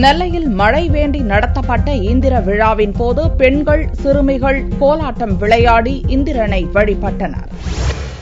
நெல்லையில் மழை வேண்டி நடத்தப்பட்ட இந்திர விழாவின் போது பெண்கள் சிறுமிகள் கோலாட்டம் விளையாடி இந்திரனை வழிபட்டனர்.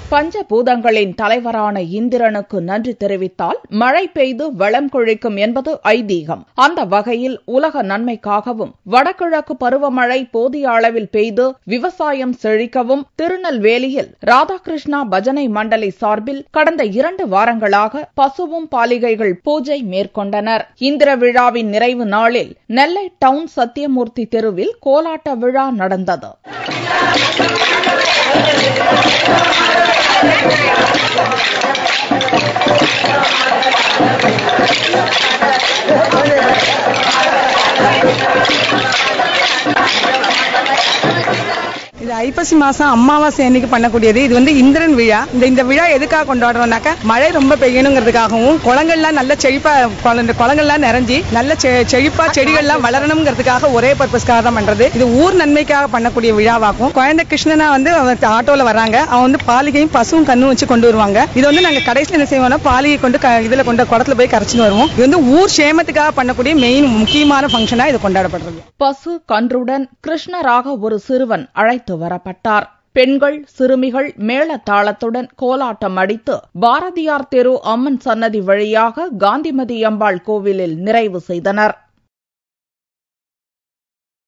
பஞ்சபூதங்களின் தலைவரான இந்திரனுக்கு நன்றி தெரிவித்தால் மழை பெய்து வளம் கொழிக்கும் என்பது ஐதீகம். அந்த வகையில் உலக நன்மைக்காகவும் வடகிழக்கு பருவமழை போதிய அளவில் பெய்து விவசாயம் செழிக்கவும் திருநெல்வேலியில் ராதாகிருஷ்ணா பஜனை மண்டலி சார்பில் கடந்த 2 வாரங்களாக பசுவும் பாலிகைகள் பூஜை மேற்கொண்டனர். இந்திர விழாவின் நிறைவு நாளில் நெல்லை டவுன் சத்தியமூர்த்தி தெருவில் கோலாட்ட விழா நடந்தது. இது ஐப்பசி மாசம் அமாவாசை அன்னைக்கு பண்ணக்கூடியது. இது வந்து இந்திரன் விழா. இந்த விழா எதுக்காக கொண்டாடுறோம்னாக்க மழை ரொம்ப பெய்யணுங்கிறதுக்காகவும் குளங்கள்லாம் நல்ல செழிப்பா குளங்கள்லாம் நிறைஞ்சி நல்ல செழிப்பா செடிகள்லாம் வளரணுங்கிறதுக்காக ஒரே பர்பஸ்க்காக தான் பண்றது. இது ஊர் நன்மைக்காக பண்ணக்கூடிய விழாவாகும். குழந்தை கிருஷ்ணனா வந்து ஆட்டோல வராங்க. அவன் வந்து பாலிகையும் பசுவும் கண்ணும் வச்சு கொண்டு வருவாங்க. இது வந்து நாங்க கடைசியில் என்ன செய்வோம்னா பாலிகை கொண்டு இதுல கொண்ட குடத்துல போய் கரைச்சிட்டு வருவோம். இது வந்து ஊர் சேமத்துக்காக பண்ணக்கூடிய மெயின் முக்கியமான பங்கனா இது கொண்டாடப்படுறது. பசு கன்றுடன் கிருஷ்ணராக ஒரு சிறுவன் அழைத்து வரப்பட்டார். பெண்கள் சிறுமிகள் மேளதாளத்துடன் கோலாட்டம் அடித்து பாரதியார் தெரு அம்மன் சன்னதி வழியாக காந்திமதி அம்பாள் கோவிலில் நிறைவு செய்தனர்.